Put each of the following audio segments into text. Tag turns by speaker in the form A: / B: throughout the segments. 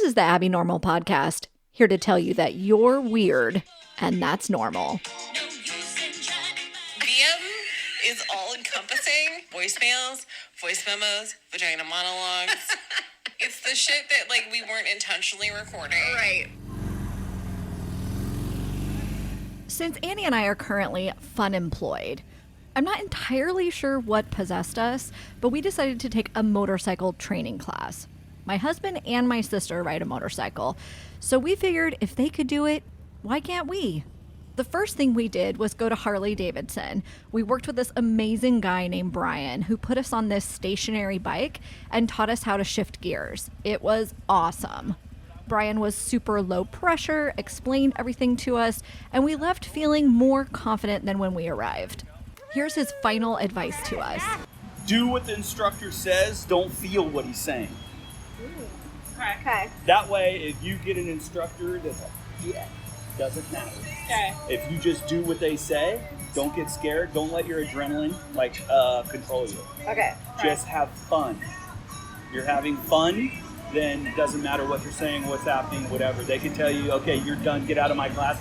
A: is the Abby Normal Podcast, here to tell you that you're weird, and that's normal.
B: VM is all-encompassing. Voicemails, voice memos, vagina monologues. It's the shit that, like, we weren't intentionally recording.
C: Right.
A: Since Annie and I are currently fun-employed, I'm not entirely sure what possessed us, but we decided to take a motorcycle training class. My husband and my sister ride a motorcycle, so we figured if they could do it, why can't we? The first thing we did was go to Harley Davidson. We worked with this amazing guy named Brian who put us on this stationary bike and taught us how to shift gears. It was awesome. Brian was super low pressure, explained everything to us, and we left feeling more confident than when we arrived. Here's his final advice to us.
D: Do what the instructor says, don't feel what he's saying.
C: Okay.
D: That way, if you get an instructor that's like, yeah, doesn't matter.
C: Okay.
D: If you just do what they say, don't get scared, don't let your adrenaline control you.
C: Okay.
D: Just have fun. You're having fun, then it doesn't matter what you're saying, what's happening, whatever. They can tell you, okay, you're done, get out of my class.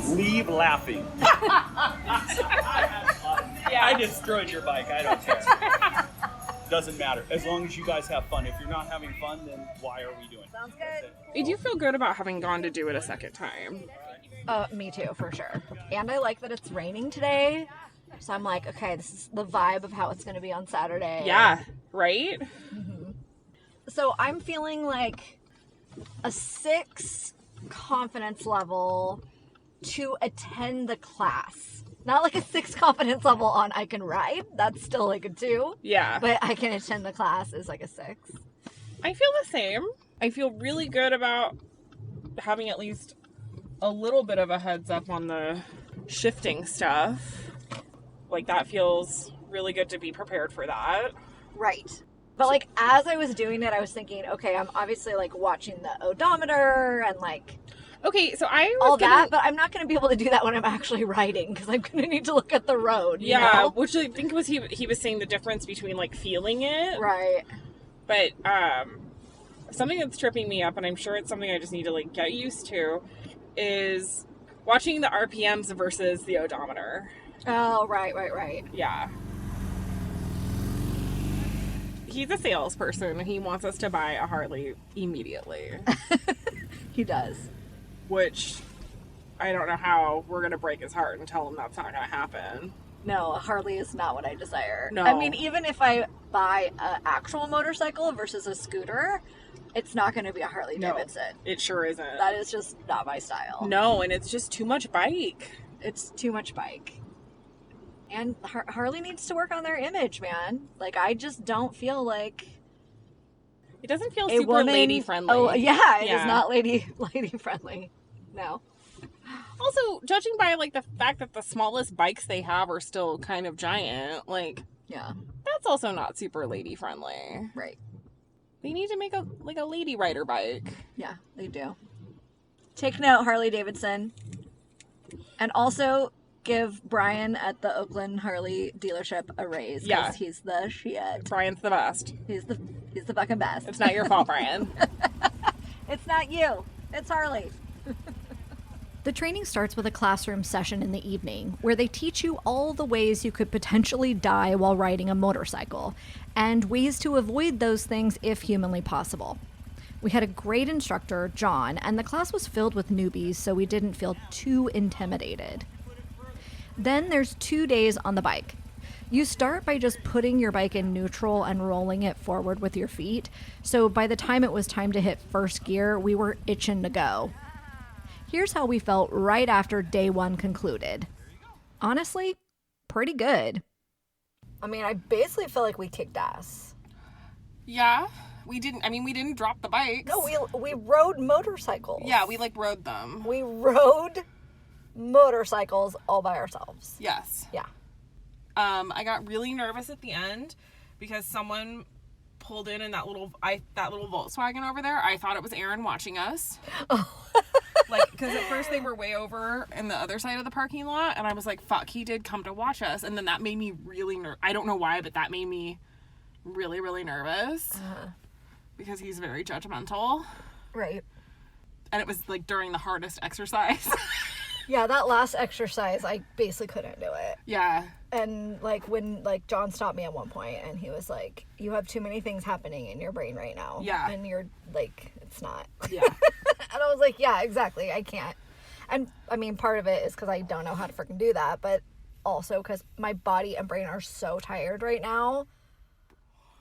D: Leave laughing. I destroyed your bike, I don't care. Doesn't matter. As long as you guys have fun. If you're not having fun, then why are we doing it?
C: Sounds good.
E: Did you feel good about having gone to do it a second time?
A: Me too, for sure. And I like that it's raining today. So I'm like, okay, this is the vibe of how it's going to be on Saturday.
E: Yeah, right?
A: Mm-hmm. So I'm feeling like a 6 confidence level to attend the class. Not like a 6 confidence level on I can ride. That's still like a 2.
E: Yeah.
A: But I can attend the class is like a 6.
E: I feel the same. I feel really good about having at least a little bit of a heads up on the shifting stuff. Like, that feels really good to be prepared for that.
A: Right. But like as I was doing it, I was thinking, okay, I'm obviously like watching the odometer and like
E: Okay, so I was
A: all that, but I'm not going to be able to do that when I'm actually riding because I'm going to need to look at the road. You know?
E: Which I think was he was saying the difference between like feeling it,
A: right?
E: But something that's tripping me up, and I'm sure it's something I just need to like get used to, is watching the RPMs versus the odometer.
A: Oh, right.
E: Yeah. He's a salesperson, and he wants us to buy a Harley immediately.
A: He does.
E: Which, I don't know how we're going to break his heart and tell him that's not going to happen.
A: No, a Harley is not what I desire.
E: No.
A: I mean, even if I buy an actual motorcycle versus a scooter, it's not going to be a Harley Davidson.
E: It sure isn't.
A: That is just not my style.
E: No, and it's just too much bike.
A: It's too much bike. And Harley needs to work on their image, man. Like, I just don't feel like...
E: It doesn't feel super lady-friendly.
A: Oh, yeah, it is not lady-friendly. No.
E: Also, judging by, like, the fact that the smallest bikes they have are still kind of giant, like...
A: Yeah.
E: That's also not super lady-friendly.
A: Right.
E: They need to make a lady rider bike.
A: Yeah, they do. Take note, Harley Davidson. And also... give Brian at the Oakland Harley dealership a raise because he's the shit.
E: Brian's the best.
A: He's the fucking best.
E: It's not your fault, Brian.
A: It's not you. It's Harley. The training starts with a classroom session in the evening where they teach you all the ways you could potentially die while riding a motorcycle and ways to avoid those things if humanly possible. We had a great instructor, John, and the class was filled with newbies, so we didn't feel too intimidated. Then there's 2 days on the bike. You start by just putting your bike in neutral and rolling it forward with your feet. So by the time it was time to hit first gear, we were itching to go. Here's how we felt right after day 1 concluded. Honestly, pretty good. I mean, I basically feel like we kicked ass.
E: Yeah, we didn't drop the bikes.
A: No, we rode motorcycles.
E: Yeah, we rode them.
A: We rode motorcycles all by ourselves.
E: Yes.
A: Yeah.
E: I got really nervous at the end because someone pulled in that little Volkswagen over there. I thought it was Aaron watching us. Oh. Because at first they were way over in the other side of the parking lot, and I was like, fuck, he did come to watch us. And then that made me really I don't know why, but that made me really, really nervous because he's very judgmental.
A: Right.
E: And it was like during the hardest exercise.
A: Yeah, that last exercise, I basically couldn't do it.
E: Yeah.
A: And like when like John stopped me at one point and he was like, you have too many things happening in your brain right now.
E: Yeah.
A: And you're like, it's not.
E: Yeah.
A: And I was like, yeah, exactly. I can't. And I mean, part of it is because I don't know how to freaking do that, but also because my body and brain are so tired right now.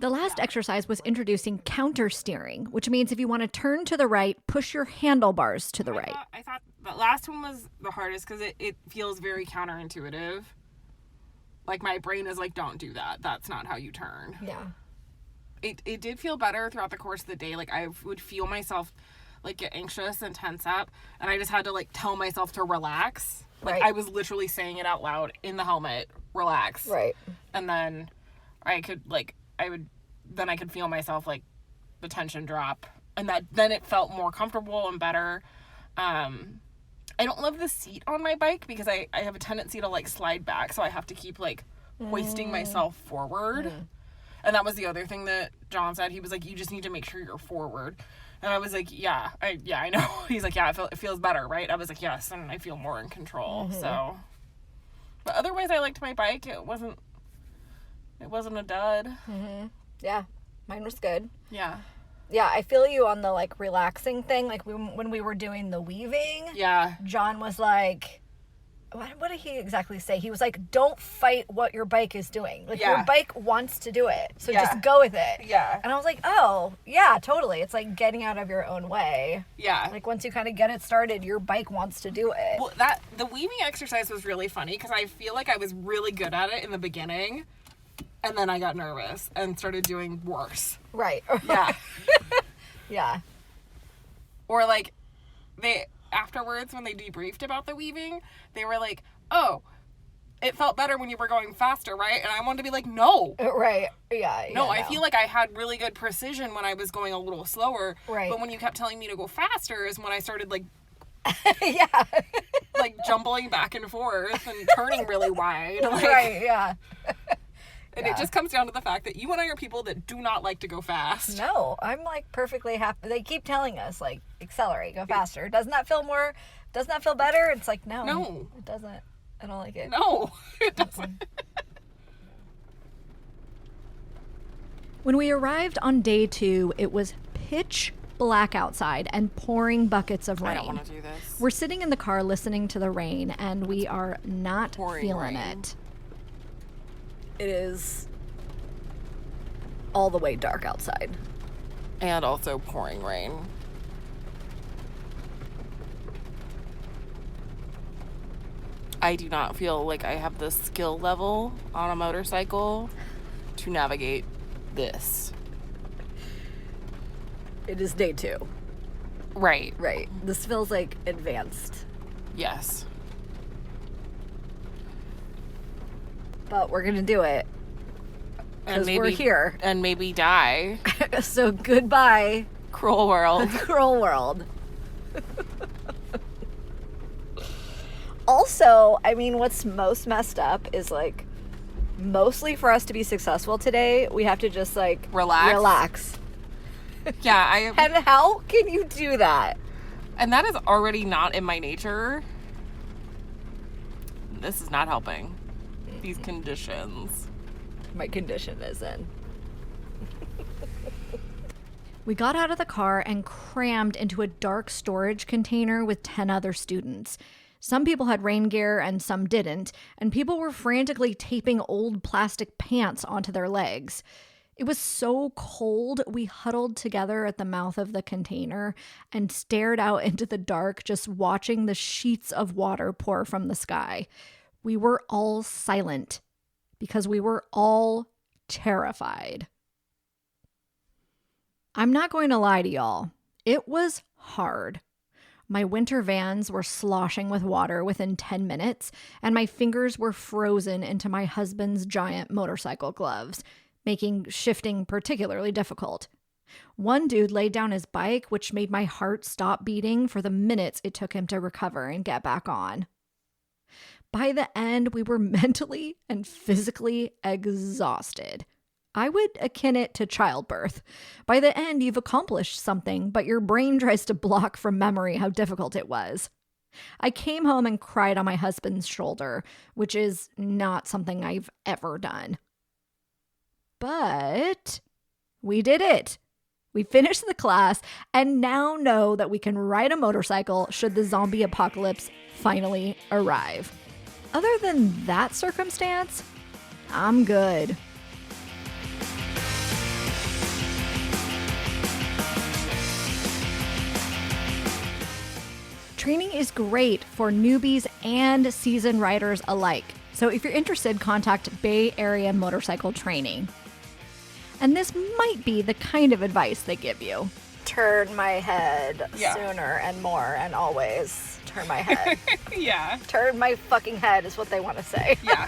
A: The last exercise was introducing counter steering, which means if you want to turn to the right, push your handlebars to the right.
E: I thought the last one was the hardest because it feels very counterintuitive. Like my brain is like, don't do that. That's not how you turn.
A: Yeah.
E: It did feel better throughout the course of the day. Like I would feel myself like get anxious and tense up, and I just had to like tell myself to relax. Like
A: Right.
E: I was literally saying it out loud in the helmet, relax.
A: Right.
E: And then I could I could feel myself like the tension drop, and then it felt more comfortable and better. I don't love the seat on my bike because I have a tendency to like slide back, so I have to keep like hoisting myself forward. And that was the other thing that John said. He was like, you just need to make sure you're forward. And I was like, yeah, I know. He's like, yeah, it feels better, right? I was like, yes, and I feel more in control. So, but otherwise, I liked my bike. It wasn't a dud.
A: Yeah. Mine was good.
E: Yeah.
A: Yeah, I feel you on the like relaxing thing. Like when we were doing the weaving,
E: Yeah.
A: John was like, what did he exactly say? He was like, don't fight what your bike is doing. Like your bike wants to do it. So just go with it.
E: Yeah.
A: And I was like, oh, yeah, totally. It's like getting out of your own way.
E: Yeah.
A: Like once you kind of get it started, your bike wants to do it.
E: Well, the weaving exercise was really funny because I feel like I was really good at it in the beginning, and then I got nervous and started doing worse.
A: Right.
E: Yeah.
A: Yeah.
E: Or like afterwards when they debriefed about the weaving, they were like, oh, it felt better when you were going faster, right? And I wanted to be like, no.
A: Right. Yeah.
E: No, I feel like I had really good precision when I was going a little slower.
A: Right.
E: But when you kept telling me to go faster is when I started like
A: yeah.
E: like jumbling back and forth and turning really wide. Like,
A: Right, yeah.
E: And it just comes down to the fact that you and I are people that do not like to go fast.
A: No, I'm like perfectly happy. They keep telling us like accelerate, go faster. Doesn't that feel better? It's like no, it doesn't. I don't like it.
E: No, it doesn't.
A: When we arrived on day 2, it was pitch black outside and pouring buckets of rain.
E: I don't want to do this.
A: We're sitting in the car listening to the rain, and we are not feeling it. It is all the way dark outside.
E: And also pouring rain. I do not feel like I have the skill level on a motorcycle to navigate this.
A: It is day 2.
E: Right.
A: Right. This feels like advanced.
E: Yes.
A: But we're going to do it. Because we're here.
E: And maybe die.
A: So goodbye,
E: Cruel world.
A: cruel world. Also, I mean, what's most messed up is like, mostly for us to be successful today, we have to just like relax.
E: Yeah,
A: And how can you do that?
E: and that is already not in my nature. This is not helping. These conditions.
A: My condition is in. We got out of the car and crammed into a dark storage container with 10 other students. Some people had rain gear and some didn't, and people were frantically taping old plastic pants onto their legs. It was so cold, we huddled together at the mouth of the container and stared out into the dark, just watching the sheets of water pour from the sky. We were all silent because we were all terrified. I'm not going to lie to y'all. It was hard. My winter Vans were sloshing with water within 10 minutes, and my fingers were frozen into my husband's giant motorcycle gloves, making shifting particularly difficult. One dude laid down his bike, which made my heart stop beating for the minutes it took him to recover and get back on. By the end, we were mentally and physically exhausted. I would akin it to childbirth. By the end, you've accomplished something, but your brain tries to block from memory how difficult it was. I came home and cried on my husband's shoulder, which is not something I've ever done. But we did it. We finished the class and now know that we can ride a motorcycle should the zombie apocalypse finally arrive. Other than that circumstance, I'm good. Training is great for newbies and seasoned riders alike. So if you're interested, contact Bay Area Motorcycle Training. And this might be the kind of advice they give you.
C: Turn my head sooner and more and always. Turn my head.
E: Yeah.
C: Turn my fucking head is what they want to say.
E: Yeah.